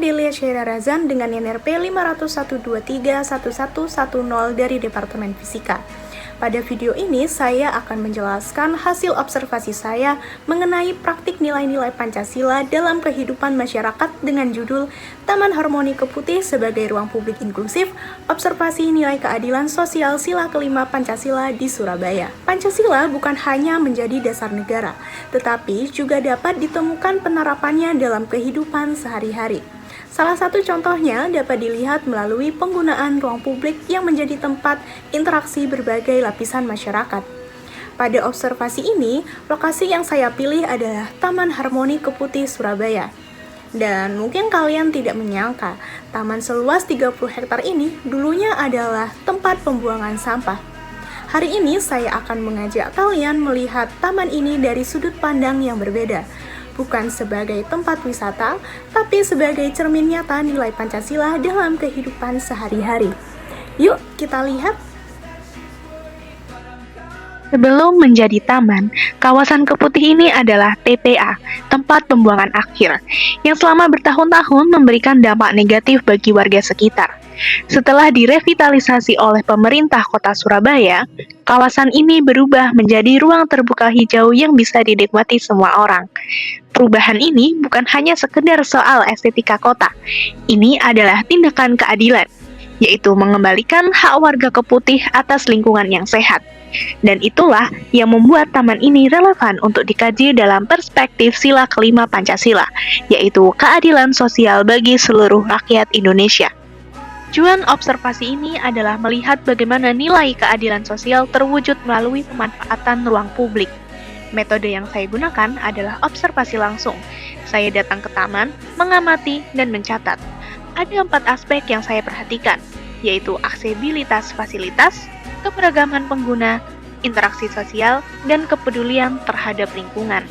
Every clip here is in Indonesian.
Ardelia Syaira Razan dengan NRP 501231110 dari Departemen Fisika. Pada video ini, saya akan menjelaskan hasil observasi saya mengenai praktik nilai-nilai Pancasila dalam kehidupan masyarakat dengan judul Taman Harmoni Keputih sebagai Ruang Publik Inklusif, Observasi Nilai Keadilan Sosial Sila kelima Pancasila di Surabaya. Pancasila bukan hanya menjadi dasar negara, tetapi juga dapat ditemukan penerapannya dalam kehidupan sehari-hari. Salah satu contohnya dapat dilihat melalui penggunaan ruang publik yang menjadi tempat interaksi berbagai lapisan masyarakat. Pada observasi ini, lokasi yang saya pilih adalah Taman Harmoni Keputih Surabaya. Dan mungkin kalian tidak menyangka, taman seluas 30 hektar ini dulunya adalah tempat pembuangan sampah. Hari ini saya akan mengajak kalian melihat taman ini dari sudut pandang yang berbeda. Bukan sebagai tempat wisata, tapi sebagai cermin nyata nilai Pancasila dalam kehidupan sehari-hari. Yuk, kita lihat. Sebelum menjadi taman, kawasan Keputih ini adalah TPA, tempat pembuangan akhir, yang selama bertahun-tahun memberikan dampak negatif bagi warga sekitar. Setelah direvitalisasi oleh pemerintah kota Surabaya, kawasan ini berubah menjadi ruang terbuka hijau yang bisa dinikmati semua orang. Perubahan ini bukan hanya sekedar soal estetika kota, ini adalah tindakan keadilan, yaitu mengembalikan hak warga Keputih atas lingkungan yang sehat. Dan itulah yang membuat taman ini relevan untuk dikaji dalam perspektif sila kelima Pancasila, yaitu keadilan sosial bagi seluruh rakyat Indonesia. Tujuan observasi ini adalah melihat bagaimana nilai keadilan sosial terwujud melalui pemanfaatan ruang publik. Metode yang saya gunakan adalah observasi langsung. Saya datang ke taman, mengamati, dan mencatat. Ada 4 aspek yang saya perhatikan, yaitu aksesibilitas fasilitas, keberagaman pengguna, interaksi sosial, dan kepedulian terhadap lingkungan.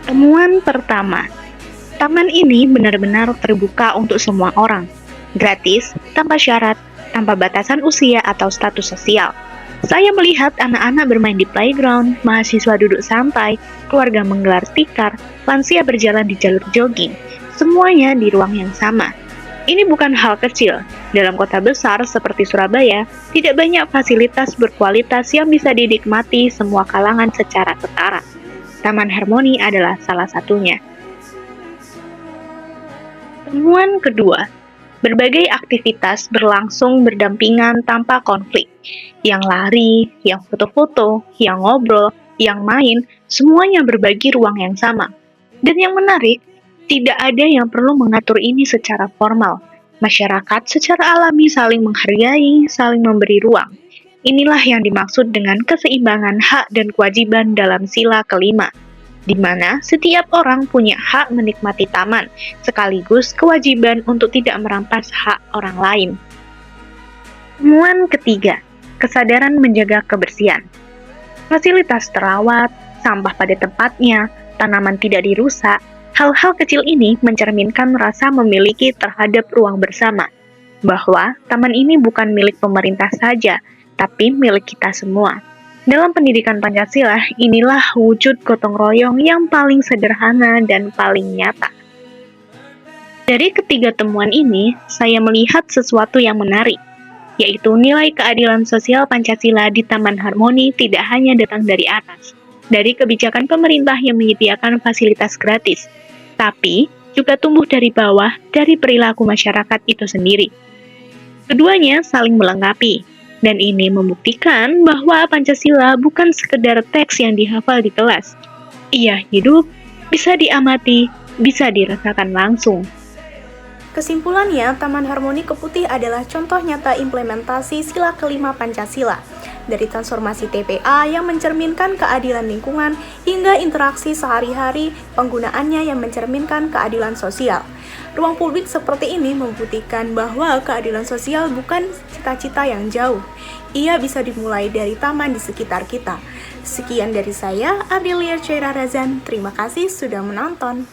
Temuan pertama, taman ini benar-benar terbuka untuk semua orang, gratis, tanpa syarat, tanpa batasan usia atau status sosial. Saya melihat anak-anak bermain di playground, mahasiswa duduk santai, keluarga menggelar tikar, lansia berjalan di jalur jogging, semuanya di ruang yang sama. Ini bukan hal kecil. Dalam kota besar seperti Surabaya, tidak banyak fasilitas berkualitas yang bisa dinikmati semua kalangan secara setara. Taman Harmoni adalah salah satunya. Temuan kedua, berbagai aktivitas berlangsung berdampingan tanpa konflik. Yang lari, yang foto-foto, yang ngobrol, yang main, semuanya berbagi ruang yang sama. Dan yang menarik, tidak ada yang perlu mengatur ini secara formal. Masyarakat secara alami saling menghargai, saling memberi ruang. Inilah yang dimaksud dengan keseimbangan hak dan kewajiban dalam sila kelima, di mana setiap orang punya hak menikmati taman, sekaligus kewajiban untuk tidak merampas hak orang lain. Temuan ketiga, kesadaran menjaga kebersihan. Fasilitas terawat, sampah pada tempatnya, tanaman tidak dirusak. Hal-hal kecil ini mencerminkan rasa memiliki terhadap ruang bersama, bahwa taman ini bukan milik pemerintah saja, tapi milik kita semua. Dalam pendidikan Pancasila, inilah wujud gotong royong yang paling sederhana dan paling nyata. Dari ketiga temuan ini, saya melihat sesuatu yang menarik, yaitu nilai keadilan sosial Pancasila di Taman Harmoni tidak hanya datang dari atas, dari kebijakan pemerintah yang menyediakan fasilitas gratis, tapi juga tumbuh dari bawah, dari perilaku masyarakat itu sendiri. Keduanya saling melengkapi, dan ini membuktikan bahwa Pancasila bukan sekedar teks yang dihafal di kelas. Ia hidup, bisa diamati, bisa dirasakan langsung. Kesimpulannya, Taman Harmoni Keputih adalah contoh nyata implementasi sila kelima Pancasila, dari transformasi TPA yang mencerminkan keadilan lingkungan hingga interaksi sehari-hari penggunaannya yang mencerminkan keadilan sosial. Ruang publik seperti ini membuktikan bahwa keadilan sosial bukan cita-cita yang jauh. Ia bisa dimulai dari taman di sekitar kita. Sekian dari saya, Ardelia Syaira Razan. Terima kasih sudah menonton.